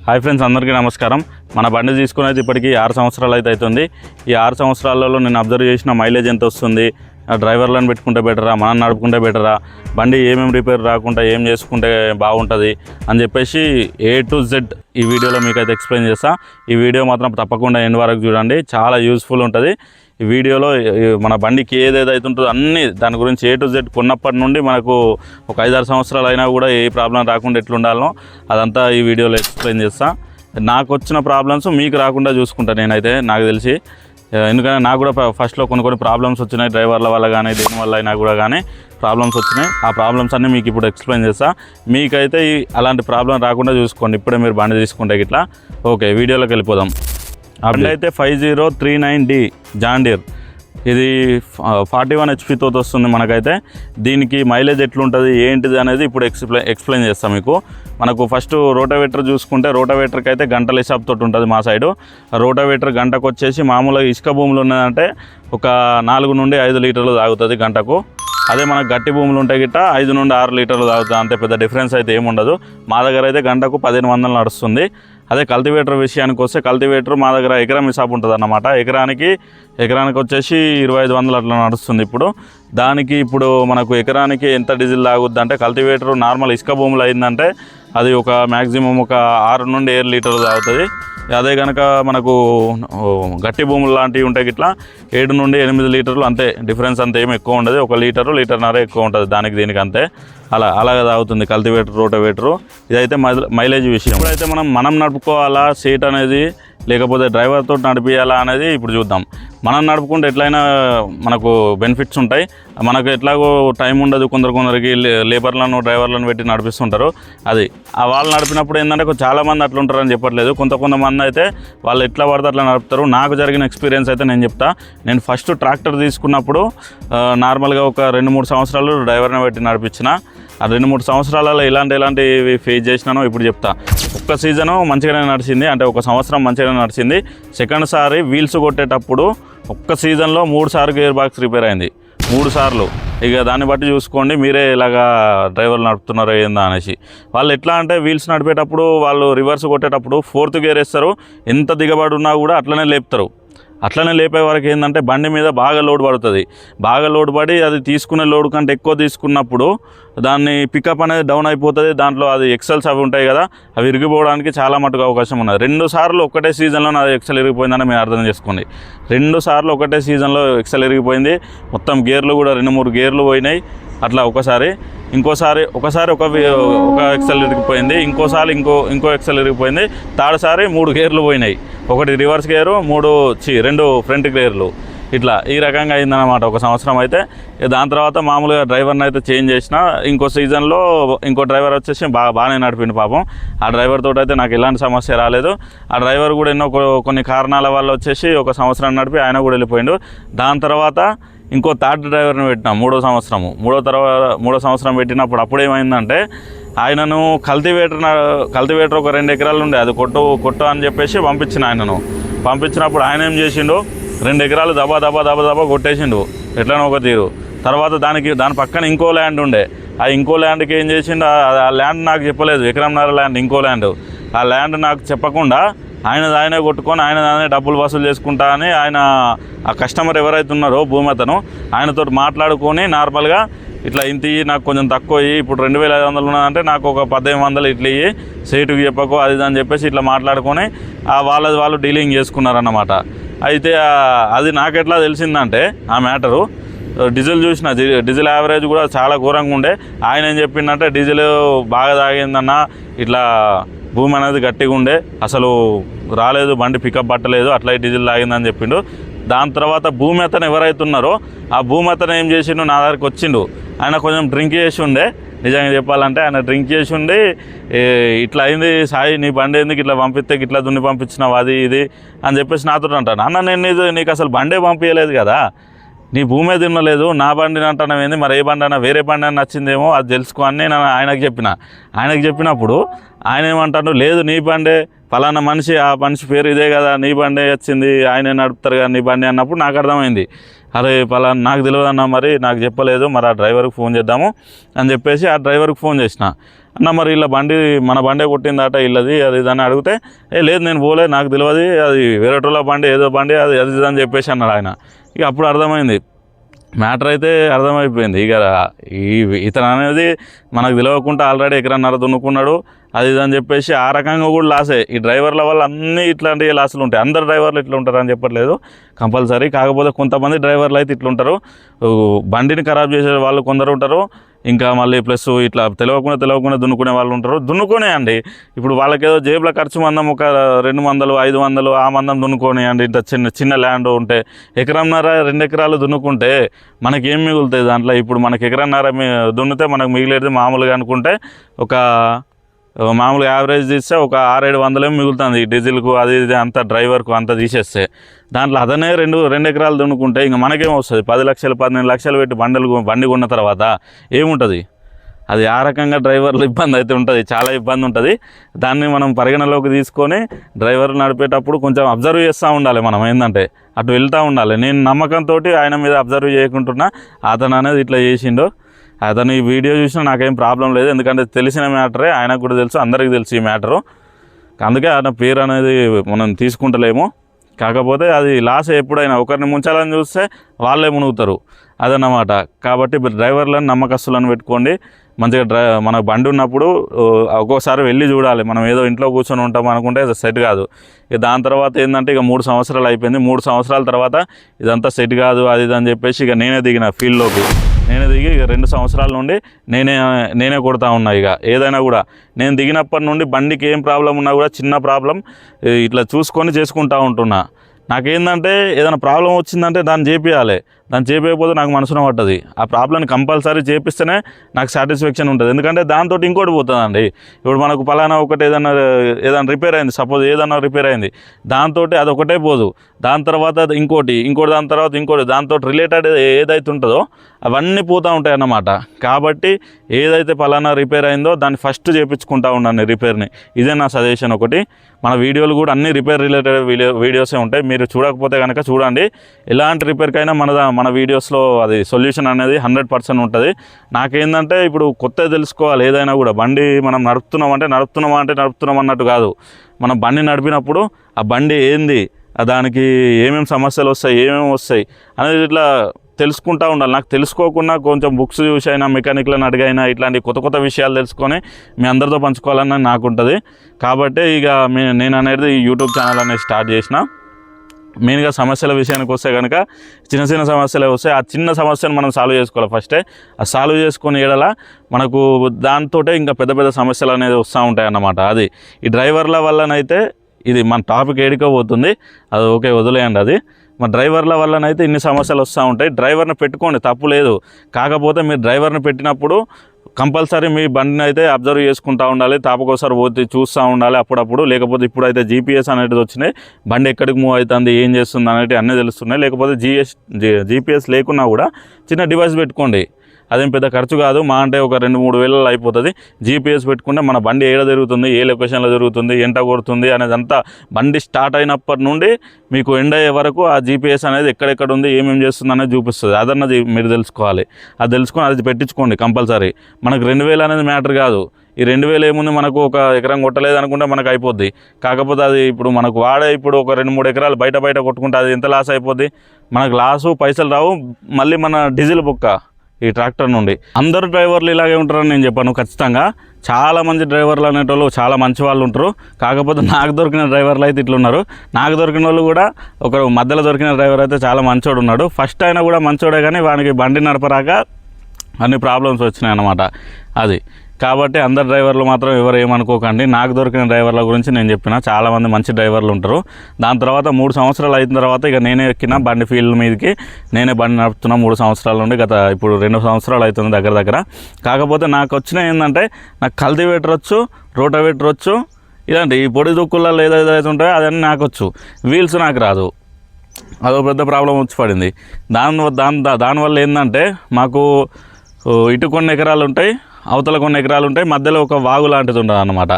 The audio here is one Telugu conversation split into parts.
హాయ్ ఫ్రెండ్స్, అందరికీ నమస్కారం. మన బండి తీసుకుని అయితే ఇప్పటికీ 6 సంవత్సరాలు అయితే అవుతుంది. ఈ 6 సంవత్సరాలలో నేను అబ్జర్వ్ చేసిన మైలేజ్ ఎంత వస్తుంది, డ్రైవర్లను పెట్టుకుంటే బెటరా, మనం నడుపుకుంటే బెటరా, బండి ఏమేమి రిపేర్ రాకుండా ఏం చేసుకుంటే బాగుంటుంది అని చెప్పేసి A to Z ఈ వీడియోలో మీకు అయితే ఎక్స్ప్లెయిన్ చేస్తా. ఈ వీడియో మాత్రం తప్పకుండా ఎండ్ వరకు చూడండి, చాలా యూస్ఫుల్ ఉంటుంది. ఈ వీడియోలో మన బండికి ఏదేదైతే ఉంటుందో అన్నీ దాని గురించి A to Z కొన్నప్పటి నుండి మనకు ఒక 5-6 సంవత్సరాలు అయినా కూడా ఏ ప్రాబ్లం రాకుండా ఎట్లుండాలో అదంతా ఈ వీడియోలో ఎక్స్ప్లెయిన్ చేస్తా. నాకు వచ్చిన ప్రాబ్లమ్స్ మీకు రాకుండా చూసుకుంటా నేనైతే, నాకు తెలిసి. ఎందుకంటే నాకు కూడా ఫస్ట్లో కొన్ని ప్రాబ్లమ్స్ వచ్చినాయి, డ్రైవర్ల వల్ల కానీ దేనివల్ల అయినా కూడా కానీ ప్రాబ్లమ్స్ వచ్చినాయి. ఆ ప్రాబ్లమ్స్ అన్నీ మీకు ఇప్పుడు ఎక్స్ప్లెయిన్ చేస్తా. మీకైతే అలాంటి ప్రాబ్లం రాకుండా చూసుకోండి ఇప్పుడే మీరు బండి తీసుకుంటే ఇట్లా. ఓకే, వీడియోలోకి వెళ్ళిపోదాం. బండి అయితే 5039D జాన్ డీర్, ఇది 41 HP తోటి వస్తుంది మనకైతే. దీనికి మైలేజ్ ఎట్లుంటుంది ఏంటిది అనేది ఇప్పుడు ఎక్స్ప్లెయిన్ చేస్తాం మీకు. మనకు ఫస్ట్ రోటావేటర్ చూసుకుంటే, రోటావేటర్కి అయితే గంటల హిసాబ్ తోటి ఉంటుంది మా సైడు. రోటావేటర్ గంటకు వచ్చేసి మామూలుగా ఇసుక భూములు ఉన్నదంటే ఒక 4 నుండి 5 లీటర్లు తాగుతుంది గంటకు. అదే మనకు గట్టి భూములు ఉంటే గిట్ట 5 నుండి 6 లీటర్లు తాగుతుంది, అంతే, పెద్ద డిఫరెన్స్ అయితే ఏముండదు. మా దగ్గర అయితే గంటకు 1500 నడుస్తుంది. అదే కల్టివేటర్ విషయానికి వస్తే, కల్టివేటర్ మా దగ్గర ఎకరం హిసాబు ఉంటుంది అన్నమాట. ఎకరానికి వచ్చేసి 2500 అట్లా నడుస్తుంది ఇప్పుడు. దానికి ఇప్పుడు మనకు ఎకరానికి ఎంత డీజిల్ తాగుద్ది అంటే, కల్టివేటర్ నార్మల్ ఇసుక భూములు అయిందంటే అది ఒక మ్యాక్సిమం ఒక 6 నుండి 7 లీటర్లు తాగుతుంది. అదే కనుక మనకు గట్టి భూములు లాంటివి ఉంటాయి ఇట్లా 7 నుండి 8 లీటర్లు, అంతే, డిఫరెన్స్ అంత ఏమి ఎక్కువ ఉండదు. 1 లీటరు లీటర్న్నర ఎక్కువ ఉంటుంది దానికి దీనికి, అంతే. అలాగే తాగుతుంది కల్టివేటర్ రోటావేటరు. ఇదైతే మైలేజ్ విషయం. ఇప్పుడైతే మనం నడుపుకోవాలా సీట్ అనేది, లేకపోతే డ్రైవర్తో నడిపియాలా అనేది ఇప్పుడు చూద్దాం. మనం నడుపుకుంటే ఎట్లయినా మనకు బెనిఫిట్స్ ఉంటాయి. మనకు ఎట్లాగో టైం ఉండదు, కొందరికి లేబర్లను డ్రైవర్లను పెట్టి నడిపిస్తుంటారు. అది వాళ్ళు నడిపినప్పుడు ఏంటంటే చాలామంది అట్లా ఉంటారని చెప్పట్లేదు, కొంతమంది అయితే వాళ్ళు ఎట్లా పడితే అట్లా నడుపుతారు. నాకు జరిగిన ఎక్స్పీరియన్స్ అయితే నేను చెప్తా. నేను ఫస్ట్ ట్రాక్టర్ తీసుకున్నప్పుడు నార్మల్గా ఒక 2-3 సంవత్సరాలు డ్రైవర్ని పెట్టి నడిపించిన. ఆ 2-3 సంవత్సరాలలో ఇలాంటివి ఫేస్ చేసినానో ఇప్పుడు చెప్తా. ఒక్క సీజను మంచిగానే నడిచింది, అంటే ఒక సంవత్సరం మంచిగానే నడిచింది. సెకండ్ సారి వీల్స్ కొట్టేటప్పుడు ఒక్క సీజన్లో 3 సార్లు గేర్ బాక్స్ రిపేర్ అయింది, 3 సార్లు. ఇక దాన్ని బట్టి చూసుకోండి మీరే ఇలాగా డ్రైవర్లు నడుపుతున్నారో ఏందా అనేసి. వాళ్ళు ఎట్లా అంటే వీల్స్ నడిపేటప్పుడు వాళ్ళు రివర్స్ కొట్టేటప్పుడు 4th గేర్ వేస్తారు, ఎంత దిగబడి ఉన్నా కూడా అట్లనే లేపుతారు. అట్లనే లేపే వరకు ఏంటంటే బండి మీద బాగా లోడ్ పడుతుంది. బాగా లోడ్ పడి అది తీసుకునే లోడ్ కంటే ఎక్కువ తీసుకున్నప్పుడు దాన్ని పికప్ అనేది డౌన్ అయిపోతుంది. దాంట్లో అది ఎక్సెల్స్ అవి ఉంటాయి కదా, అవి ఇరిగిపోవడానికి చాలా మటుకు అవకాశం ఉన్నది. 2 సార్లు ఒకటే సీజన్లో అది ఎక్సెల్ ఇరిగిపోయిందని మీరు అర్థం చేసుకోండి. 2 సార్లు ఒకటే సీజన్లో ఎక్సెల్ ఇరిగిపోయింది. మొత్తం గేర్లు కూడా 2-3 గేర్లు పోయినాయి అట్లా. ఒకసారి ఒక ఎక్సెల్ ఇరిగిపోయింది, ఇంకోసారి ఇంకో ఎక్సెల్ ఇరిగిపోయింది. థర్డ్ సారి 3 గేర్లు పోయినాయి, ఒకటి రివర్స్ గేరు, 2 ఫ్రంట్ గేర్లు. ఇట్లా ఈ రకంగా అయిందన్నమాట ఒక సంవత్సరం అయితే. దాని తర్వాత మామూలుగా డ్రైవర్ని అయితే చేంజ్ చేసిన. ఇంకో సీజన్లో ఇంకో డ్రైవర్ వచ్చేసి బాగానే నడిపిండు పాపం. ఆ డ్రైవర్ తోటి అయితే నాకు ఎలాంటి సమస్య రాలేదు. ఆ డ్రైవర్ కూడా కొన్ని కారణాల వల్ల వచ్చేసి ఒక సంవత్సరం నడిపి ఆయన కూడా వెళ్ళిపోయిండు. దాని తర్వాత ఇంకో థర్డ్ డ్రైవర్ని పెట్టినాం 3వ సంవత్సరము. మూడో సంవత్సరం పెట్టినప్పుడు అప్పుడేమైందంటే, ఆయనను కల్టివేటర్ ఒక 2 ఎకరాలు ఉండే, అది కొట్టు అని చెప్పేసి పంపించినప్పుడు ఆయన ఏం చేసిండు, 2 ఎకరాలు దబా కొట్టేసిండు ఎట్లనో ఒక తీరు. తర్వాత దాని పక్కన ఇంకో ల్యాండ్ ఉండే, ఆ ఇంకో ల్యాండ్కి ఏం చేసిండు, ఆ ల్యాండ్ నాకు చెప్పలేదు, ఎకరంన్నర ల్యాండ్, ఇంకో ల్యాండ్. ఆ ల్యాండ్ నాకు చెప్పకుండా ఆయనే కొట్టుకొని ఆయనే డబ్బులు వసూలు చేసుకుంటా అని ఆయన ఆ కస్టమర్ ఎవరైతే ఉన్నారో భూమతను ఆయనతో మాట్లాడుకొని నార్మల్గా ఇట్లా ఇంత నాకు కొంచెం తక్కువ ఇయ్యి, ఇప్పుడు 2500 ఉన్నదంటే నాకు ఒక 1800 ఇట్లా ఇయ్యి, సేటుకి చెప్పకు అది అని చెప్పేసి ఇట్లా మాట్లాడుకొని వాళ్ళు డీలింగ్ చేసుకున్నారన్నమాట. అయితే అది నాకెట్లా తెలిసిందంటే ఆ మ్యాటరు, డీజిల్ చూసిన, డీజిల్ యావరేజ్ కూడా చాలా ఘోరంగా ఉండే. ఆయన ఏం చెప్పిందంటే, డీజిల్ బాగా తాగిందన్న, ఇట్లా భూమి అనేది గట్టిగా ఉండే, అసలు రాలేదు, బండి పికప్ పట్టలేదు, అట్లా డీజిల్ తాగిందని చెప్పిండు. దాని తర్వాత భూమి అతను ఎవరైతే ఉన్నారో ఆ భూమి అతను ఏం చేసిండు, నా దగ్గరికి వచ్చిండు. ఆయన కొంచెం డ్రింక్ చేసి ఉండే, నిజంగా చెప్పాలంటే ఆయన డ్రింక్ చేసి ఉండి, ఇట్లా అయింది సాయి, నీ బండి ఎందుకు ఇట్లా పంపిస్తే ఇట్లా దున్ని పంపించినావు అది ఇది అని చెప్పేసి నాతో అంటాను. అన్న, నేను నీకు అసలు బండే పంపించలేదు కదా, నీ భూమే తినలేదు, నా బండిని అంటున్నావు ఏంది, మరి ఏ బండి అయినా వేరే బండి అని నచ్చిందేమో అది తెలుసుకో అని నేను ఆయనకు చెప్పినప్పుడు ఆయన ఏమంటాడు, లేదు నీ బండే, ఫలానా మనిషి, ఆ మనిషి పేరు ఇదే కదా, నీ బండే వచ్చింది, ఆయనే నడుపుతారు కదా నీ బండి అన్నప్పుడు నాకు అర్థమైంది. అరే ఫలానా నాకు తెలియదు అన్న, మరి నాకు చెప్పలేదు, మరి ఆ డ్రైవర్కి ఫోన్ చేద్దాము అని చెప్పేసి ఆ డ్రైవర్కి ఫోన్ చేసిన. అన్న మరి ఇలా మన బండే కొట్టిందట ఇల్లది అది దాన్ని అడిగితే లేదు నేను పోలే, నాకు తెలియదు, అది వేరేటోళ్ళ బండి ఏదో బండి అది అది అని చెప్పేసి అన్నాడు ఆయన. ఇక అప్పుడు అర్థమైంది, మ్యాటర్ అయితే అర్థమైపోయింది. ఇక ఇతను అనేది మనకు తెలియకుండా ఆల్రెడీ ఎకరన్నర దున్నుకున్నాడు అది ఇది అని చెప్పేసి ఆ రకంగా కూడా లాసే. ఈ డ్రైవర్ల వల్ల అన్నీ ఇట్లాంటి లాసులు ఉంటాయి. అందరు డ్రైవర్లు ఇట్లా ఉంటారు అని చెప్పట్లేదు కంపల్సరీ, కాకపోతే కొంతమంది డ్రైవర్లు అయితే ఇట్లుంటారు, బండిని ఖరాబ్ చేసే వాళ్ళు కొందరు ఉంటారు, ఇంకా మళ్ళీ ప్లస్ ఇట్లా తెలియకుండా దున్నుకునే వాళ్ళు ఉంటారు. దున్నుకునే అండి, ఇప్పుడు వాళ్ళకేదో జేబుల ఖర్చు మందం ఒక 200 500 ఆ మందం దున్నుకొని అండి, ఇంత చిన్న ల్యాండ్ ఉంటే ఎకరంన్నర 2 ఎకరాలు దున్నుకుంటే మనకేం మిగులుతాయి దాంట్లో. ఇప్పుడు మనకి ఎకరన్నర దున్నితే మనకు మిగిలేది మామూలుగా అనుకుంటే ఒక మామూలుగా యావరేజ్ తీస్తే ఒక 600-700 మిగులుతుంది డీజిల్కు అది ఇది అంతా డ్రైవర్కు అంతా తీసేస్తే. దాంట్లో అదనే 2 ఎకరాలు దున్నుకుంటే ఇంకా మనకేం వస్తుంది, 10 లక్షలు 12 లక్షలు పెట్టి బండి కొన్న తర్వాత ఏముంటుంది. అది ఆ రకంగా డ్రైవర్లు ఇబ్బంది అయితే ఉంటుంది, చాలా ఇబ్బంది ఉంటుంది. దాన్ని మనం పరిగణలోకి తీసుకొని డ్రైవర్లు నడిపేటప్పుడు కొంచెం అబ్జర్వ్ చేస్తూ ఉండాలి. మనం ఏంటంటే అటు వెళ్తూ ఉండాలి. నేను నమ్మకంతో ఆయన మీద అబ్జర్వ్ చేయకుంటున్నా, అతను అనేది ఇట్లా చేసిండు. అతను ఈ వీడియో చూసినా నాకేం ప్రాబ్లం లేదు, ఎందుకంటే తెలిసిన మ్యాటరే, ఆయనకు కూడా తెలుసు, అందరికీ తెలుసు ఈ మ్యాటరు. అందుకే ఆయన పేరు అనేది మనం తీసుకుంటలేము. కాకపోతే అది లాస్ ఎప్పుడైనా ఒకరిని ముంచాలని చూస్తే వాళ్ళే మునుగుతారు అదన్నమాట. కాబట్టి డ్రైవర్లను నమ్మకస్తులను పెట్టుకోండి. మంచిగా మనకు బండి ఉన్నప్పుడు ఒక్కోసారి వెళ్ళి చూడాలి. మనం ఏదో ఇంట్లో కూర్చొని ఉంటాం అనుకుంటే సెట్ కాదు. ఇక దాని తర్వాత ఏంటంటే ఇక 3 సంవత్సరాలు అయిపోయింది. 3 సంవత్సరాల తర్వాత ఇదంతా సెట్ కాదు అది ఇది అని చెప్పేసి ఇక నేనే దిగిన ఫీల్డ్లోకి. నేనే దిగి ఇక 2 సంవత్సరాల నుండి నేనే కొడతా ఉన్నా. ఇక ఏదైనా కూడా నేను దిగినప్పటి నుండి బండికి ఏం ప్రాబ్లం ఉన్నా కూడా చిన్న ప్రాబ్లం ఇట్లా చూసుకొని చేసుకుంటూ ఉంటున్నా. నాకేందంటే ఏదైనా ప్రాబ్లం వచ్చిందంటే దాన్ని చేపియాలి, దాన్ని చేపించకపోతే నాకు మనసున పట్టది. ఆ ప్రాబ్లమ్ని కంపల్సరీ చేపిస్తేనే నాకు సాటిస్ఫాక్షన్ ఉంటుంది. ఎందుకంటే దాంతో ఇంకోటి పోతుందండి. ఇప్పుడు మనకు పలానా ఒకటి ఏదైనా రిపేర్ అయింది, సపోజ్ ఏదైనా రిపేర్ అయింది, దాంతో అది ఒకటే పోదు, దాని తర్వాత ఇంకోటి దాని తర్వాత ఇంకోటి, దాంతో రిలేటెడ్ ఏదైతే ఉంటుందో అవన్నీ పోతూ ఉంటాయి అన్నమాట. కాబట్టి ఏదైతే పలానా రిపేర్ అయిందో దాన్ని ఫస్ట్ చేయించుకుంటా ఉన్నాను రిపేర్ని. ఇదే నా సజెషన్ ఒకటి. మన వీడియోలు కూడా అన్ని రిపేర్ రిలేటెడ్ వీడియోసే ఉంటాయి. మీరు చూడకపోతే కనుక చూడండి. ఎలాంటి రిపేర్కైనా మన వీడియోస్లో అది సొల్యూషన్ అనేది 100% ఉంటుంది. నాకేందంటే ఇప్పుడు కొత్తగా తెలుసుకోవాలి. ఏదైనా కూడా బండి మనం నడుపుతున్నాం అన్నట్టు కాదు. మనం బండి నడిపినప్పుడు ఆ బండి ఏంది, దానికి ఏమేమి సమస్యలు వస్తాయి, ఏమేమి వస్తాయి అనేది ఇట్లా తెలుసుకుంటూ ఉండాలి. నాకు తెలుసుకోకుండా కొంచెం బుక్స్ చూసి అయినా మెకానిక్లను అడిగైనా ఇట్లాంటి కొత్త విషయాలు తెలుసుకొని మీ అందరితో పంచుకోవాలని నాకు ఉంటుంది. కాబట్టి ఇక నేను అనేది యూట్యూబ్ ఛానల్ అనేది స్టార్ట్ చేసిన. మెయిన్గా సమస్యల విషయానికి వస్తే కనుక చిన్న సమస్యలే వస్తాయి. ఆ చిన్న సమస్యను మనం సాల్వ్ చేసుకోవాలి ఫస్టే. ఆ సాల్వ్ చేసుకుని ఏడలా మనకు దాంతో ఇంకా పెద్ద సమస్యలు అనేది వస్తూ ఉంటాయి అన్నమాట. అది ఈ డ్రైవర్ల వల్లనైతే ఇది మన టాపిక్ ఏడికో పోతుంది, అది ఓకే వదిలేయండి. అది మా డ్రైవర్ల వల్లనైతే ఇన్ని సమస్యలు వస్తూ ఉంటాయి. డ్రైవర్ని పెట్టుకోండి, తప్పు లేదు. కాకపోతే మీరు డ్రైవర్ని పెట్టినప్పుడు కంపల్సరీ మీ బండిని అయితే అబ్జర్వ్ చేసుకుంటూ ఉండాలి, తాపకోసారి పోతే చూస్తూ ఉండాలి అప్పుడప్పుడు. లేకపోతే ఇప్పుడైతే జీపీఎస్ అనేటిది వచ్చినాయి, బండి ఎక్కడికి మూవ్ అవుతుంది, ఏం చేస్తుంది అనేవి అన్నీ తెలుస్తున్నాయి. లేకపోతే జీపీఎస్ లేకున్నా కూడా చిన్న డివైస్ పెట్టుకోండి, అదేం పెద్ద ఖర్చు కాదు. మా అంటే ఒక 2-3 వేలలో అయిపోతుంది. జీపీఎస్ పెట్టుకుంటే మన బండి ఏడ తిరుగుతుంది, ఏ లొకేషన్లో తిరుగుతుంది, ఎంట కొడుతుంది అనేదంతా బండి స్టార్ట్ అయినప్పటి నుండి మీకు ఎండ్ అయ్యే వరకు ఆ జీపీఎస్ అనేది ఎక్కడెక్కడ ఉంది, ఏమేమి చేస్తుంది అనేది చూపిస్తుంది. అదన్నది మీరు తెలుసుకోవాలి. అది తెలుసుకొని అది పెట్టించుకోండి కంపల్సరీ. మనకు 2000 అనేది మ్యాటర్ కాదు. ఈ 2000 ఏముంది, మనకు ఒక ఎకరం కొట్టలేదు అనుకుంటే మనకు అయిపోద్ది. కాకపోతే అది ఇప్పుడు మనకు ఇప్పుడు ఒక 2-3 ఎకరాలు బయట కొట్టుకుంటే అది ఎంత లాస్ అయిపోద్ది. మనకు లాసు, పైసలు రావు, మళ్ళీ మన డీజిల్ బొక్క ఈ ట్రాక్టర్ నుండి. అందరు డ్రైవర్లు ఇలాగే ఉంటారని నేను చెప్పాను ఖచ్చితంగా. చాలామంది డ్రైవర్లు అనేటోళ్ళు చాలా మంచి వాళ్ళు ఉంటారు. కాకపోతే నాకు దొరికిన డ్రైవర్లు అయితే ఇట్లున్నారు. నాకు దొరికిన వాళ్ళు కూడా ఒకరు మధ్యలో దొరికిన డ్రైవర్ అయితే చాలా మంచోడు ఉన్నాడు. ఫస్ట్ అయినా కూడా మంచోడే, కానీ వానికి బండి నడపరాక అన్ని ప్రాబ్లమ్స్ వచ్చినాయి అన్నమాట. అది కాబట్టి అందరు డ్రైవర్లు మాత్రం ఎవరు ఏమనుకోకండి. నాకు దొరికిన డ్రైవర్ల గురించి నేను చెప్పిన, చాలామంది మంచి డ్రైవర్లు ఉంటారు. దాని తర్వాత 3 సంవత్సరాలు అయిన తర్వాత ఇక నేనే ఎక్కిన బండి ఫీల్డ్ మీదకి, నేనే బండి నడుపుతున్నా 3 సంవత్సరాల నుండి. ఇప్పుడు 2 సంవత్సరాలు అవుతుంది దగ్గర. కాకపోతే నాకు వచ్చిన ఏంటంటే నాకు కల్టివేటర్ వచ్చు, రోటవేటర్ వచ్చు, ఇలాంటి ఈ పొడి దుక్కులలో ఏదైతే ఉంటాయో అదన్నీ నాకు వచ్చు. వీల్స్ నాకు రాదు, అదో పెద్ద ప్రాబ్లం వచ్చి పడింది. దానివల్ల ఏంటంటే మాకు ఇటు కొన్ని ఎకరాలు ఉంటాయి, అవతల కొన్ని ఎకరాలు ఉంటాయి, మధ్యలో ఒక వాగు లాంటిది ఉంటుంది అన్నమాట.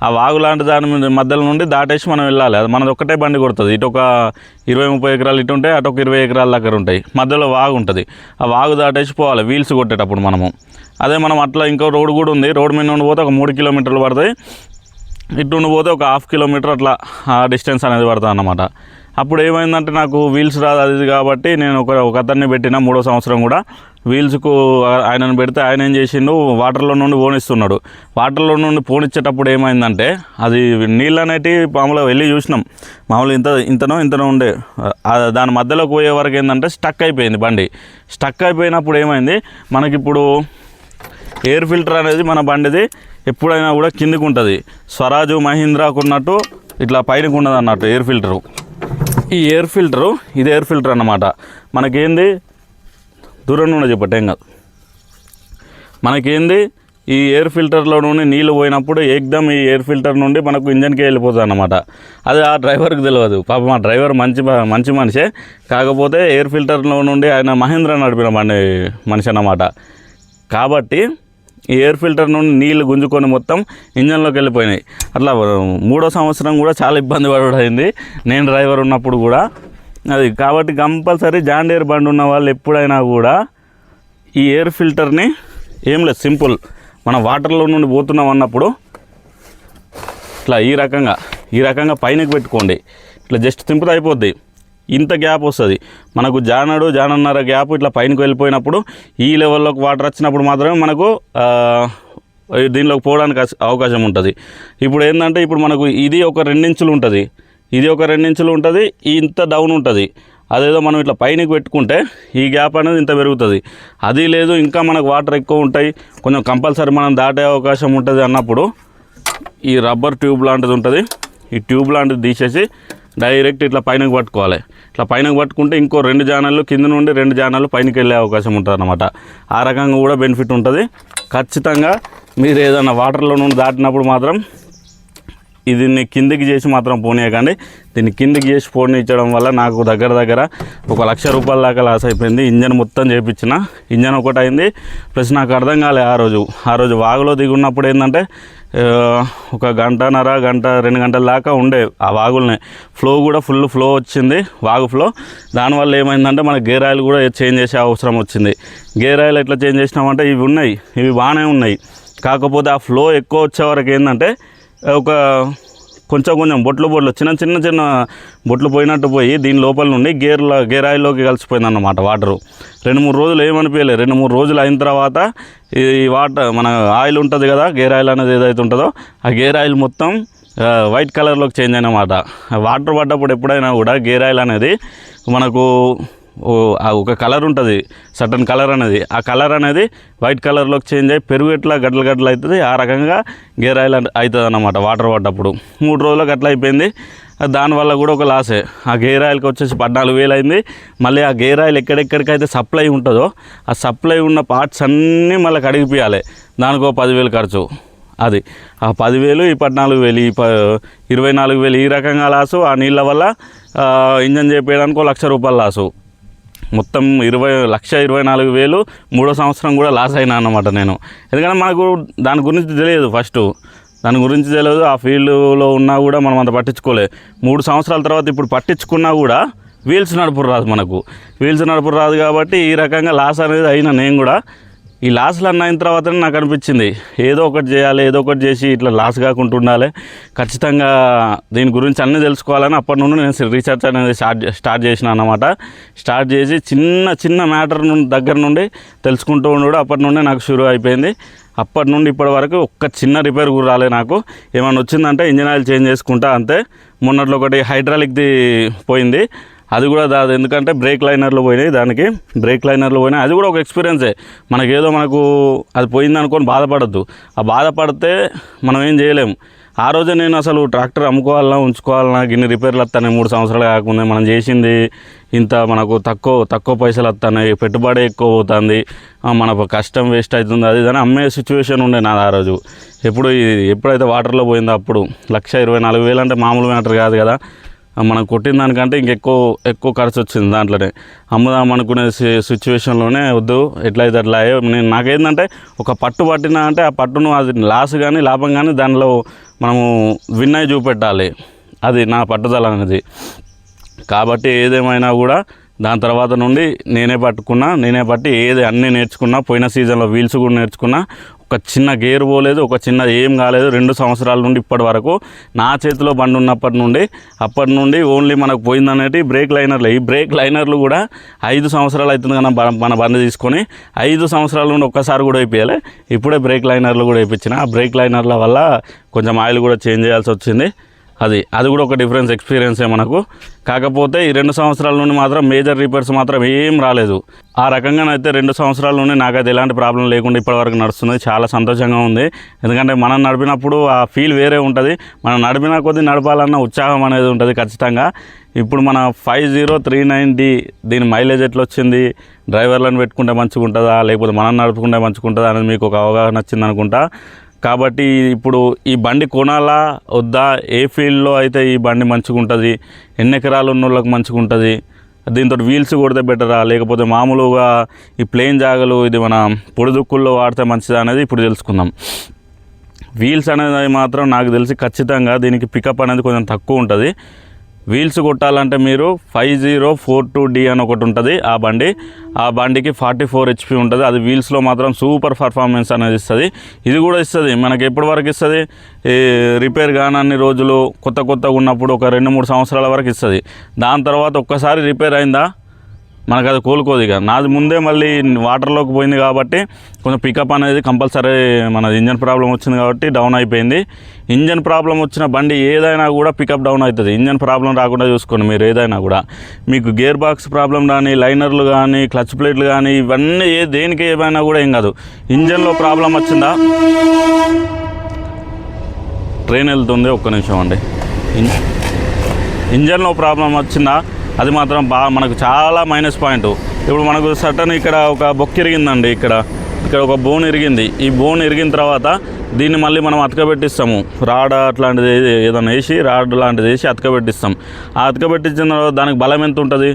ఆ వాగు లాంటి దాని మధ్యలో నుండి దాటేసి మనం వెళ్ళాలి. అది మనది ఒక్కటే బండి కొడుతుంది. ఇటు ఒక 20-30 ఎకరాలు ఇటు ఉంటాయి, అటు ఒక 20 ఎకరాల దగ్గర ఉంటాయి. మధ్యలో వాగు ఉంటుంది. ఆ వాగు దాటేసి పోవాలి వీల్స్ కొట్టేటప్పుడు మనము. అదే మనం అట్లా ఇంకో రోడ్డు కూడా ఉంది, రోడ్డు మీద నుండి పోతే ఒక 3 కిలోమీటర్లు పడుతుంది, ఇటు నుండి పోతే ఒక 1/2 కిలోమీటర్ అట్లా ఆ డిస్టెన్స్ అనేది పడుతుంది అన్నమాట. అప్పుడు ఏమైందంటే నాకు వీల్స్ రాదు అది కాబట్టి నేను ఒక అతన్ని పెట్టిన 3వ సంవత్సరం కూడా వీల్స్కు ఆయనను పెడితే ఆయన ఏం చేసిండు, వాటర్లో నుండి పోనిస్తున్నాడు. వాటర్లో నుండి పోనిచ్చేటప్పుడు ఏమైందంటే అది నీళ్ళు అనేటివి మామూలుగా వెళ్ళి చూసినాం, మామూలుగా ఇంతనో ఉండే దాని మధ్యలోకి పోయే వరకు ఏంటంటే స్టక్ అయిపోయింది బండి. స్టక్ అయిపోయినప్పుడు ఏమైంది, మనకిప్పుడు ఎయిర్ ఫిల్టర్ అనేది మన బండిది ఎప్పుడైనా కూడా కిందికి ఉంటుంది. స్వరాజు మహీంద్రాకు ఉన్నట్టు ఇట్లా పైనకు ఉండదు అన్నట్టు ఎయిర్ ఫిల్టరు. ఈ ఎయిర్ ఫిల్టరు ఇది ఎయిర్ ఫిల్టర్ అన్నమాట. మనకేంది దూరం నుండి చెప్పటేం కాదు, మనకేంది ఈ ఎయిర్ ఫిల్టర్లో నుండి నీళ్ళు పోయినప్పుడు ఏకదమ్ ఈ ఎయిర్ ఫిల్టర్ నుండి మనకు ఇంజన్కి వెళ్ళిపోతుంది అన్నమాట. అది ఆ డ్రైవర్కి తెలియదు. పాపం ఆ డ్రైవర్ మంచి మనిషే, కాకపోతే ఎయిర్ ఫిల్టర్లో నుండి ఆయన మహేంద్ర నడిపిన మనిషి అన్నమాట. కాబట్టి ఈ ఎయిర్ ఫిల్టర్ నుండి నీళ్లు గుంజుకొని మొత్తం ఇంజన్లోకి వెళ్ళిపోయినాయి. అట్లా 3వ సంవత్సరం కూడా చాలా ఇబ్బంది పడైంది నేను డ్రైవర్ ఉన్నప్పుడు కూడా అది. కాబట్టి కంపల్సరీ జాన్ డీర్ బండి ఉన్న వాళ్ళు ఎప్పుడైనా కూడా ఈ ఎయిర్ ఫిల్టర్ని ఏం లేదు, సింపుల్ మనం వాటర్లో నుండి పోతున్నాం అన్నప్పుడు ఇట్లా ఈ రకంగా పైనకి పెట్టుకోండి. ఇట్లా జస్ట్ తింపుతో అయిపోద్ది. ఇంత గ్యాప్ వస్తుంది మనకు, జానన్నర గ్యాప్ ఇట్లా పైనకి వెళ్ళిపోయినప్పుడు ఈ లెవెల్లోకి వాటర్ వచ్చినప్పుడు మాత్రమే మనకు దీనిలోకి పోవడానికి అవకాశం ఉంటుంది. ఇప్పుడు ఏంటంటే ఇప్పుడు మనకు ఇది ఒక 2 ఇంచులు ఉంటుంది, ఇది ఒక 2 ఇంచులు ఉంటుంది, ఇంత డౌన్ ఉంటుంది. అదేదో మనం ఇట్లా పైనకి పెట్టుకుంటే ఈ గ్యాప్ అనేది ఇంత పెరుగుతుంది. అది లేదు ఇంకా మనకు వాటర్ ఎక్కువ ఉంటాయి, కొంచెం కంపల్సరీ మనం దాటే అవకాశం ఉంటుంది అన్నప్పుడు ఈ రబ్బర్ ట్యూబ్ లాంటిది ఉంటుంది. ఈ ట్యూబ్ లాంటిది తీసేసి డైరెక్ట్ ఇట్లా పైనకి పట్టుకోవాలి. ఇట్లా పైనకి పట్టుకుంటే ఇంకో 2 జానలు కింద నుండి 2 జానలు పైనకి వెళ్ళే అవకాశం ఉంటుంది అన్నమాట. ఆ రకంగా కూడా బెనిఫిట్ ఉంటుంది. ఖచ్చితంగా మీరు ఏదైనా వాటర్లో నుండి దాటినప్పుడు మాత్రం దీన్ని కిందికి చేసి మాత్రం పోనీయకండి. దీన్ని కిందికి చేసి పోనీయడం వల్ల నాకు దగ్గర ₹1,00,000 దాకా లాస్ అయిపోయింది. ఇంజన్ మొత్తం చేయించిన, ఇంజన్ ఒకటి అయింది, ప్లస్ నాకు అర్థం కాలే ఆ రోజు వాగులో దిగి ఉన్నప్పుడు ఏంటంటే ఒక గంటన్నర 2 గంటల దాకా ఉండే ఆ వాగులనే. ఫ్లో కూడా ఫుల్ ఫ్లో వచ్చింది, వాగు ఫ్లో. దానివల్ల ఏమైందంటే మనకి గేర్ ఆయిల్ కూడా చేంజ్ చేసే అవసరం వచ్చింది. గేర్ ఆయిల్ ఎట్లా చేంజ్ చేసినామంటే ఇవి బాగానే ఉన్నాయి, కాకపోతే ఆ ఫ్లో ఎక్కువ వచ్చే వరకు ఏంటంటే ఒక కొంచెం బొట్లు చిన్న బొట్లు పోయినట్టు పోయి దీని లోపల నుండి గేర్ ఆయిల్లోకి కలిసిపోయింది అన్నమాట వాటరు. 2-3 రోజులు ఏమనిపించలేదు. 2-3 రోజులు అయిన తర్వాత ఈ వాటర్ మన ఆయిల్ ఉంటుంది కదా, గేర్ ఆయిల్ అనేది ఏదైతే ఉంటుందో ఆ గేర్ ఆయిల్ మొత్తం వైట్ కలర్లోకి చేంజ్ అయినమాట. వాటర్ పడ్డప్పుడు ఎప్పుడైనా కూడా గేర్ ఆయిల్ అనేది మనకు ఒక కలర్ ఉంటుంది, సర్టన్ కలర్ అనేది, ఆ కలర్ అనేది వైట్ కలర్లోకి చేంజ్ అయ్యి పెరుగు ఎట్లా గడ్డలు అవుతుంది, ఆ రకంగా గేర్ ఆయిల్ అవుతుంది అన్నమాట వాటర్ పడ్డప్పుడు. 3 రోజులకు అట్లా అయిపోయింది. దానివల్ల కూడా ఒక లాసే. ఆ గేర్ ఆయిల్కి వచ్చేసి 14,000 అయింది. మళ్ళీ ఆ గేర్ ఆయిల్ ఎక్కడెక్కడికైతే సప్లై ఉంటుందో ఆ సప్లై ఉన్న పార్ట్స్ అన్నీ మళ్ళీ కడిగిపోయాలి, దానికో 10,000 ఖర్చు. అది ఆ 10,000 ఈ 14,000 ఈ 24,000 ఈ రకంగా లాసు. ఆ నీళ్ళ వల్ల ఇంజన్ చేపేయడానికి ₹1,00,000 లాసు. మొత్తం 1,24,000 3వ సంవత్సరం కూడా లాస్ అయినా అన్నమాట నేను. ఎందుకంటే మనకు దాని గురించి తెలియదు, దాని గురించి తెలియదు. ఆ ఫీల్డ్లో ఉన్నా కూడా మనం అంత పట్టించుకోలేదు. 3 సంవత్సరాల తర్వాత ఇప్పుడు పట్టించుకున్నా కూడా వీల్స్ నడుపురు రాదు కాబట్టి ఈ రకంగా లాస్ అనేది అయినా నేను కూడా. ఈ లాస్లు అయిన తర్వాతనే నాకు అనిపించింది ఏదో ఒకటి చేయాలి, ఏదో ఒకటి చేసి ఇట్లా లాస్ కాకుండా ఉండాలి, ఖచ్చితంగా దీని గురించి అన్నీ తెలుసుకోవాలని అప్పటి నుండి నేను రీసెర్చ్ అనేది స్టార్ట్ చేసిన అన్నమాట. స్టార్ట్ చేసి చిన్న మ్యాటర్ దగ్గర నుండి తెలుసుకుంటూ ఉండడం అప్పటి నుండి నాకు షురూ అయిపోయింది. అప్పటి నుండి ఇప్పటి వరకు ఒక్క చిన్న రిపేర్ కూడా రాలే నాకు. ఏమైనా వచ్చిందంటే ఇంజిన్ ఆయిల్ చేంజ్ చేసుకుంటా అంతే. మొన్నట్లో ఒకటి హైడ్రాలిక్ది పోయింది, అది కూడా ఎందుకంటే బ్రేక్ లైనర్లు పోయినాయి, అది కూడా ఒక ఎక్స్పీరియన్సే. మనకు అది పోయింది అనుకొని బాధపడద్దు. ఆ బాధపడితే మనం ఏం చేయలేము. ఆ రోజే నేను అసలు ట్రాక్టర్ అమ్ముకోవాలన్నా ఉంచుకోవాలన్నా, ఇన్ని రిపేర్లు వస్తాయి 3 సంవత్సరాలు కాకుండా, మనం చేసింది ఇంత మనకు తక్కువ పైసలు వస్తున్నాయి, పెట్టుబడి ఎక్కువ పోతుంది, మనకు కష్టం వేస్ట్ అవుతుంది, అది ఇదని అమ్మే సిచ్యువేషన్ ఉండే నాది ఆ రోజు. ఎప్పుడైతే వాటర్లో పోయిందో అప్పుడు 1,24,000 అంటే మామూలు మ్యాటర్ కాదు కదా. మనం కొట్టిన దానికంటే ఎక్కువ ఖర్చు వచ్చింది. దాంట్లోనే అమ్ముదాం అనుకునే సిచ్యువేషన్లోనే వద్దు ఎట్లయితే అట్లా నేను నాకేంటంటే ఒక పట్టు పట్టినా అంటే ఆ పట్టును అది లాస్ కానీ లాభం కానీ దానిలో మనము విన్ అయి చూపెట్టాలి. అది నా పట్టుదల అనేది. కాబట్టి ఏదేమైనా కూడా దాని తర్వాత నుండి నేనే పట్టి అన్నీ నేర్చుకున్నా. పోయిన సీజన్లో వీల్స్ కూడా నేర్చుకున్నా. ఒక చిన్న గేర్ పోలేదు, ఒక చిన్న ఏం కాలేదు. 2 సంవత్సరాల నుండి ఇప్పటి వరకు నా చేతిలో బండి ఉన్నప్పటి నుండి ఓన్లీ మనకు పోయిందనేది బ్రేక్ లైనర్లు. ఈ బ్రేక్ లైనర్లు కూడా 5 సంవత్సరాలు అవుతుంది కదా మన బండి తీసుకొని. 5 సంవత్సరాల నుండి ఒక్కసారి కూడా అయిపోయాలి. ఇప్పుడే బ్రేక్ లైనర్లు కూడా వేయించిన. ఆ బ్రేక్ లైనర్ల వల్ల కొంచెం ఆయిల్ కూడా చేంజ్ చేయాల్సి వచ్చింది. అది కూడా ఒక డిఫరెన్స్ ఎక్స్పీరియన్సే మనకు. కాకపోతే ఈ 2 సంవత్సరాల నుండి మాత్రం మేజర్ రిపేర్స్ మాత్రం ఏం రాలేదు. ఆ రకంగానైతే 2 సంవత్సరాల నుండి నాకైతే ఎలాంటి ప్రాబ్లం లేకుండా ఇప్పటివరకు నడుస్తుంది. చాలా సంతోషంగా ఉంది. ఎందుకంటే మనం నడిపినప్పుడు ఆ ఫీల్ వేరే ఉంటుంది. మనం నడిపిన కొద్దీ నడపాలన్న ఉత్సాహం అనేది ఉంటుంది ఖచ్చితంగా. ఇప్పుడు మన 5039D దీని మైలేజ్ ఎట్లా వచ్చింది, డ్రైవర్లను పెట్టుకుంటే మంచిగా ఉంటుందా లేకపోతే మనం నడుపుకుంటే మంచిగా ఉంటుందా అనేది మీకు ఒక అవగాహన వచ్చింది అనుకుంటా. కాబట్టి ఇప్పుడు ఈ బండి కొనాలా వద్దా, ఏ ఫీల్డ్లో అయితే ఈ బండి మంచిగా ఉంటుంది, ఎన్ని ఎకరాలు ఉన్న వాళ్ళకి మంచిగా ఉంటుంది, దీంతో వీల్స్ కొడితే బెటరా లేకపోతే మామూలుగా ఈ ప్లేన్ జాగలు ఇది మన పొడి దుక్కుల్లో వాడితే మంచిదా అనేది ఇప్పుడు తెలుసుకుందాం. వీల్స్ అనేది మాత్రం నాకు తెలిసి ఖచ్చితంగా దీనికి పికప్ అనేది కొంచెం తక్కువ ఉంటుంది. వీల్స్ కొట్టాలంటే మీరు 5042D అని ఒకటి ఉంటుంది. ఆ బండికి 44 HP ఉంటుంది. అది వీల్స్లో మాత్రం సూపర్ పర్ఫార్మెన్స్ అనేది ఇస్తుంది. ఇది కూడా ఇస్తుంది మనకి. ఎప్పటి వరకు ఇస్తుంది? రిపేర్ కానన్ని రోజులు కొత్తగా ఉన్నప్పుడు ఒక 2-3 సంవత్సరాల వరకు ఇస్తుంది. దాని తర్వాత ఒక్కసారి రిపేర్ అయిందా మనకు అది కోలుకోదు. ఇక నాది ముందే మళ్ళీ వాటర్లోకి పోయింది కాబట్టి కొంచెం పికప్ అనేది కంపల్సరీ. మన ఇంజన్ ప్రాబ్లం వచ్చింది కాబట్టి డౌన్ అయిపోయింది. ఇంజన్ ప్రాబ్లం వచ్చిన బండి ఏదైనా కూడా పికప్ డౌన్ అవుతుంది. ఇంజన్ ప్రాబ్లం రాకుండా చూసుకోండి మీరు. ఏదైనా కూడా మీకు గేర్ బాక్స్ ప్రాబ్లం కానీ, లైనర్లు కానీ, క్లచ్ ప్లేట్లు కానీ, ఇవన్నీ దేనికి ఏమైనా కూడా ఏం కాదు. ఇంజన్లో ప్రాబ్లం వచ్చిందా, ట్రైన్ వెళ్తుంది, ఒక్క నిమిషం అండి. ఇంజన్లో ప్రాబ్లం వచ్చిందా అది మాత్రం మనకు చాలా మైనస్ పాయింట్. ఇప్పుడు మనకు సటన్ ఇక్కడ ఒక బొక్క ఇరిగిందండి. ఇక్కడ ఒక బోన్ ఇరిగింది. ఈ బోన్ ఇరిగిన తర్వాత దీన్ని మళ్ళీ మనం అతకబెట్టిస్తాము. రాడ్ అట్లాంటిది ఏదైనా వేసి, రాడ్ లాంటిది వేసి అతకబెట్టిస్తాం. ఆ అతకబెట్టించిన తర్వాత దానికి బలం ఎంత ఉంటుంది?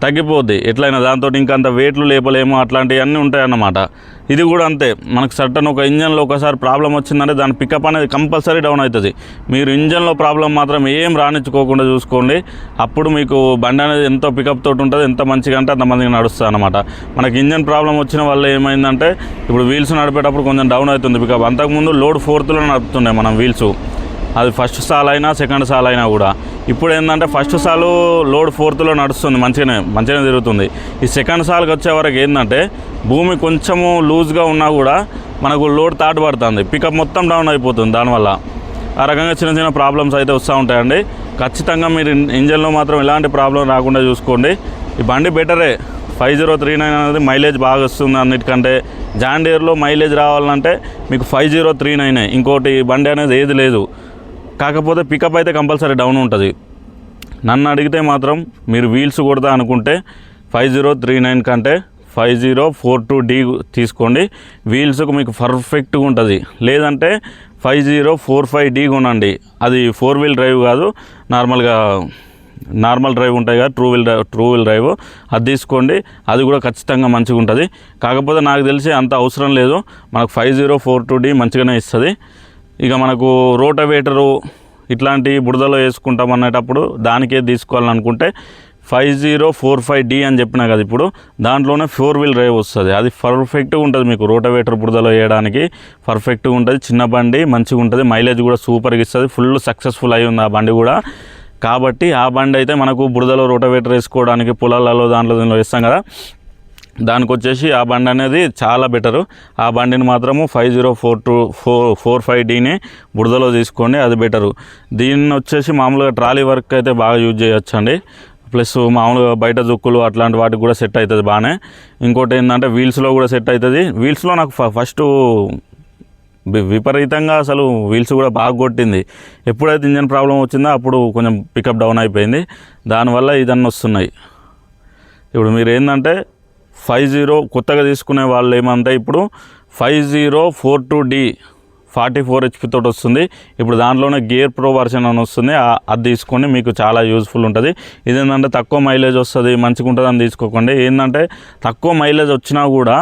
తగ్గిపోద్ది. ఎట్లయినా దాంతో ఇంకంత వెయిట్లు లేపలేము, అట్లాంటివన్నీ ఉంటాయి అన్నమాట. ఇది కూడా అంతే. మనకు సర్టన్ ఒక ఇంజన్లో ఒకసారి ప్రాబ్లం వచ్చిందంటే దాని పికప్ అనేది కంపల్సరీ డౌన్ అవుతుంది. మీరు ఇంజన్లో ప్రాబ్లం మాత్రం ఏం రానిచ్చుకోకుండా చూసుకోండి. అప్పుడు మీకు బండి అనేది ఎంతో పికప్ తోటి ఉంటుంది. ఎంత మంచిగా అంటే అంత మందిగా నడుస్తుంది అనమాట. మనకి ఇంజన్ ప్రాబ్లం వచ్చిన వల్ల ఏమైందంటే ఇప్పుడు వీల్స్ నడిపేటప్పుడు కొంచెం డౌన్ అవుతుంది పికప్. అంతకుముందు లోడ్ 4th నడుపుతుండే మనం వీల్స్. అది ఫస్ట్ సాల్ అయినా సెకండ్ సాల్ అయినా కూడా. ఇప్పుడు ఏంటంటే ఫస్ట్ సాలు లోడ్ 4th నడుస్తుంది, మంచిగానే తిరుగుతుంది. ఈ సెకండ్ సాల్కి వచ్చే వరకు ఏంటంటే భూమి కొంచెము లూజ్గా ఉన్నా కూడా మనకు లోడ్ తాటు పడుతుంది, పికప్ మొత్తం డౌన్ అయిపోతుంది. దానివల్ల ఆ రకంగా చిన్న ప్రాబ్లమ్స్ అయితే వస్తూ ఉంటాయండి. ఖచ్చితంగా మీరు ఇంజన్లో మాత్రం ఎలాంటి ప్రాబ్లం రాకుండా చూసుకోండి. ఈ బండి బెటరే. 5039 అనేది మైలేజ్ బాగా వస్తుంది అన్నిటికంటే. జాన్ డీర్లో మైలేజ్ రావాలంటే మీకు 5039 ఇంకోటి బండి అనేది ఏది లేదు. కాకపోతే పికప్ అయితే కంపల్సరీ డౌన్ ఉంటుంది. నన్ను అడిగితే మాత్రం మీరు వీల్స్ కొడతా అనుకుంటే 5039 కంటే 5042D తీసుకోండి. వీల్స్కు మీకు పర్ఫెక్ట్గా ఉంటుంది. లేదంటే 5045D కొనండి. అది 4 వీల్ డ్రైవ్ కాదు, నార్మల్ డ్రైవ్ ఉంటాయి కదా, ట్రూ వీల్ డ్రైవ్. అది తీసుకోండి. అది కూడా ఖచ్చితంగా మంచిగా ఉంటుంది. కాకపోతే నాకు తెలిసి అంత అవసరం లేదు. మనకు 5042D మంచిగానే ఇస్తుంది. ఇక మనకు రోటవేటరు ఇట్లాంటి బురదలో వేసుకుంటాం అనేటప్పుడు దానికే తీసుకోవాలనుకుంటే 5045D అని చెప్పినా కదా ఇప్పుడు, దాంట్లోనే 4 వీల్ డ్రైవ్ వస్తుంది. అది పర్ఫెక్ట్గా ఉంటుంది. మీకు రోటవేటర్ బురదలో వేయడానికి పర్ఫెక్ట్గా ఉంటుంది. చిన్న బండి మంచిగా ఉంటుంది. మైలేజ్ కూడా సూపర్గా ఇస్తుంది. ఫుల్ సక్సెస్ఫుల్ అయి ఉంది ఆ బండి కూడా. కాబట్టి ఆ బండి అయితే మనకు బురదలో రోటవేటర్ వేసుకోవడానికి పొలాలలో దీనిలో వేస్తాం కదా, దానికి వచ్చేసి ఆ బండి అనేది చాలా బెటరు. ఆ బండిని మాత్రము 5045Dని బురదలో తీసుకోండి, అది బెటరు. దీన్ని వచ్చేసి మామూలుగా ట్రాలీ వర్క్ అయితే బాగా యూజ్ చేయొచ్చు అండి. ప్లస్ మామూలుగా బయట జుక్కులు అట్లాంటి వాటికి కూడా సెట్ అవుతుంది బాగానే. ఇంకోటి ఏంటంటే వీల్స్లో కూడా సెట్ అవుతుంది. వీల్స్లో నాకు ఫస్ట్ విపరీతంగా అసలు వీల్స్ కూడా బాగా కొట్టింది. ఎప్పుడైతే ఇంజన్ ప్రాబ్లం వచ్చిందో అప్పుడు కొంచెం పికప్ డౌన్ అయిపోయింది. దానివల్ల ఇదన్నీ వస్తున్నాయి. ఇప్పుడు మీరు ఏంటంటే 50 కొత్తగా తీసుకునే వాళ్ళు ఏమంటే ఇప్పుడు 5042D 44 HP తోటి వస్తుంది. ఇప్పుడు దాంట్లోనే గేర్ ప్రో వర్షన్ అని వస్తుంది, అది తీసుకోండి, మీకు చాలా యూస్ఫుల్ ఉంటుంది. ఇదేంటంటే తక్కువ మైలేజ్ వస్తుంది, మంచిగా ఉంటుంది అని తీసుకోకండి. ఏంటంటే తక్కువ మైలేజ్ వచ్చినా కూడా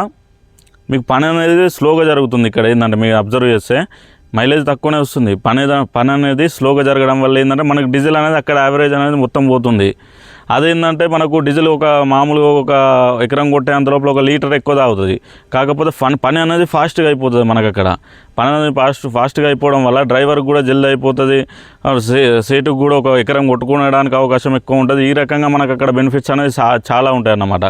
మీకు పని అనేది స్లోగా జరుగుతుంది. ఇక్కడ ఏంటంటే మీరు అబ్జర్వ్ చేస్తే మైలేజ్ తక్కువనే వస్తుంది, పని అనేది స్లోగా జరగడం వల్ల ఏంటంటే మనకు డీజిల్ అనేది అక్కడ యావరేజ్ అనేది మొత్తం పోతుంది. అదేంటంటే మనకు డీజిల్ ఒక మామూలుగా ఒక ఎకరం కొట్టే అంత లోపల 1 లీటర్ ఎక్కువ తాగుతుంది. కాకపోతే పని అనేది ఫాస్ట్గా అయిపోతుంది. మనకు అక్కడ పని అనేది ఫాస్ట్గా అయిపోవడం వల్ల డ్రైవర్కి కూడా జల్దీ అయిపోతుంది, సేటుకు కూడా ఒక ఎకరం కొట్టుకోవడానికి అవకాశం ఎక్కువ ఉంటుంది. ఈ రకంగా మనకు అక్కడ బెనిఫిట్స్ అనేది చాలా ఉంటాయి అన్నమాట.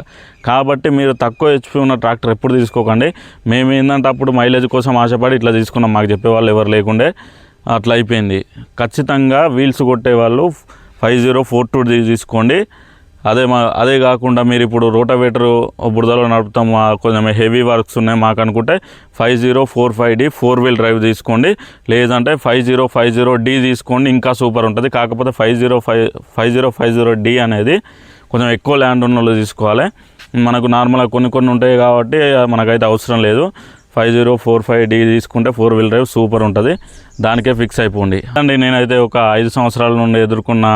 కాబట్టి మీరు తక్కువ HP ఉన్న ట్రాక్టర్ ఎప్పుడు తీసుకోకండి. మేము ఏంటంటే అప్పుడు మైలేజ్ కోసం ఆశపడి ఇట్లా తీసుకున్నాం, మాకు చెప్పేవాళ్ళు ఎవరు లేకుండే అట్లా అయిపోయింది. ఖచ్చితంగా వీల్స్ కొట్టేవాళ్ళు 5042 తీసుకోండి. అదే కాకుండా మీరు ఇప్పుడు రోటావేటర్ బురదలో నడుపుతాం, కొంచెం హెవీ వర్క్స్ ఉన్నాయి మాకు అనుకుంటే 5045D 4-wheel డ్రైవ్ తీసుకోండి. లేదంటే 5050D తీసుకోండి, ఇంకా సూపర్ ఉంటుంది. కాకపోతే 5050D అనేది కొంచెం ఎక్కువ ల్యాండ్ ఉన్న వాళ్ళు తీసుకోవాలి. మనకు నార్మల్గా కొన్ని ఉంటాయి కాబట్టి మనకైతే అవసరం లేదు. 5045D తీసుకుంటే 4-wheel డ్రైవ్ సూపర్ ఉంటుంది, దానికే ఫిక్స్ అయిపోండి. అండి నేనైతే ఒక 5 సంవత్సరాల నుండి ఎదుర్కొన్న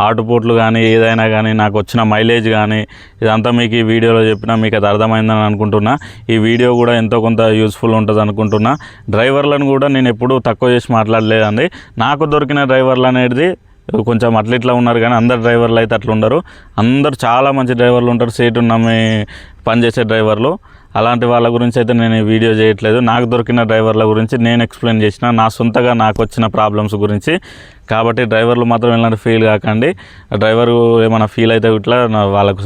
ఆటుపోట్లు కానీ ఏదైనా కానీ నాకు వచ్చిన మైలేజ్ కానీ ఇదంతా మీకు ఈ వీడియోలో చెప్పినా మీకు అది అర్థమైందని అనుకుంటున్నా. ఈ వీడియో కూడా ఎంతో కొంత యూస్ఫుల్ ఉంటుంది అనుకుంటున్నా. డ్రైవర్లను కూడా నేను ఎప్పుడూ తక్కువ చేసి మాట్లాడలేదండి. నాకు దొరికిన డ్రైవర్లు అనేది కొంచెం ఇట్లా ఉన్నారు, కానీ అందరు డ్రైవర్లు అయితే అట్లా ఉండరు. అందరు చాలా మంచి డ్రైవర్లు ఉంటారు, సేటు నమ్మి పనిచేసే డ్రైవర్లు. అలాంటి వాళ్ళ గురించి అయితే నేను ఈ వీడియో చేయట్లేదు. నాకు దొరికిన డ్రైవర్ల గురించి నేను ఎక్స్ప్లెయిన్ చేసిన, నా సొంతగా నాకు వచ్చిన ప్రాబ్లమ్స్ గురించి. కాబట్టి డ్రైవర్లు మాత్రం ఎలాంటి ఫీల్ కాకండి. డ్రైవరు ఏమైనా ఫీల్ అయితే ఇట్లా వాళ్ళకు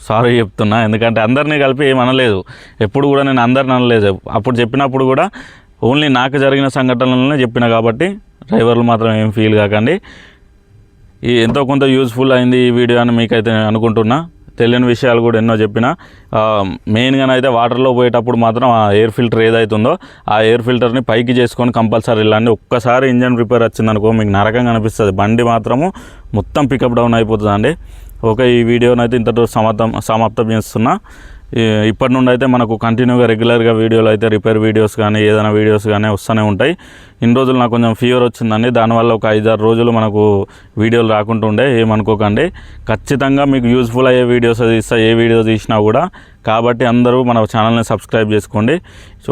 సారీ చెప్తున్నా, ఎందుకంటే అందరినీ కలిపి ఏమనలేదు. ఎప్పుడు కూడా నేను అందరిని అనలేదు. అప్పుడు చెప్పినప్పుడు కూడా ఓన్లీ నాకు జరిగిన సంఘటనలనే చెప్పిన, కాబట్టి డ్రైవర్లు మాత్రం ఏం ఫీల్ కాకండి. ఎంతో కొంత యూస్ఫుల్ అయింది ఈ వీడియో అని మీకైతే అనుకుంటున్నా. తెలియని విషయాలు కూడా ఎన్నో చెప్పిన. మెయిన్గానైతే వాటర్లో పోయేటప్పుడు మాత్రం ఆ ఎయిర్ ఫిల్టర్ ఏదైతుందో ఆ ఎయిర్ ఫిల్టర్ని పైకి చేసుకొని కంపల్సరీ వెళ్ళండి. ఒక్కసారి ఇంజన్ రిపేర్ వచ్చిందనుకో మీకు నరకంగా అనిపిస్తుంది, బండి మాత్రము మొత్తం పికప్ డౌన్ అయిపోతుందండి. ఓకే, ఈ వీడియోనైతే ఇంతతో సమాప్తం చేస్తున్నా. ఇప్పటి నుండి అయితే మనకు కంటిన్యూగా రెగ్యులర్గా వీడియోలు అయితే రిపేర్ వీడియోస్ కానీ ఏదైనా వీడియోస్ కానీ వస్తూనే ఉంటాయి. ఇన్ని రోజులు నాకు కొంచెం ఫీవర్ వచ్చిందండి, దానివల్ల ఒక 5-6 రోజులు మనకు వీడియోలు రాకుంటుండే, ఏమనుకోకండి. ఖచ్చితంగా మీకు యూస్ఫుల్ అయ్యే వీడియోస్ అది ఇస్తా, ఏ వీడియో తీసినా కూడా. కాబట్టి అందరూ మన ఛానల్ని సబ్స్క్రైబ్ చేసుకోండి.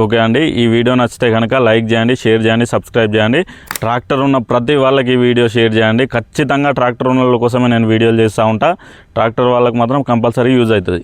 ఓకే అండి, ఈ వీడియో నచ్చితే కనుక లైక్ చేయండి, షేర్ చేయండి, సబ్స్క్రైబ్ చేయండి. ట్రాక్టర్ ఉన్న ప్రతి వాళ్ళకి ఈ వీడియో షేర్ చేయండి. ఖచ్చితంగా ట్రాక్టర్ ఉన్న వాళ్ళ కోసమే నేను వీడియోలు చేస్తూ ఉంటా. ట్రాక్టర్ వాళ్ళకి మాత్రం కంపల్సరీ యూజ్ అవుతుంది.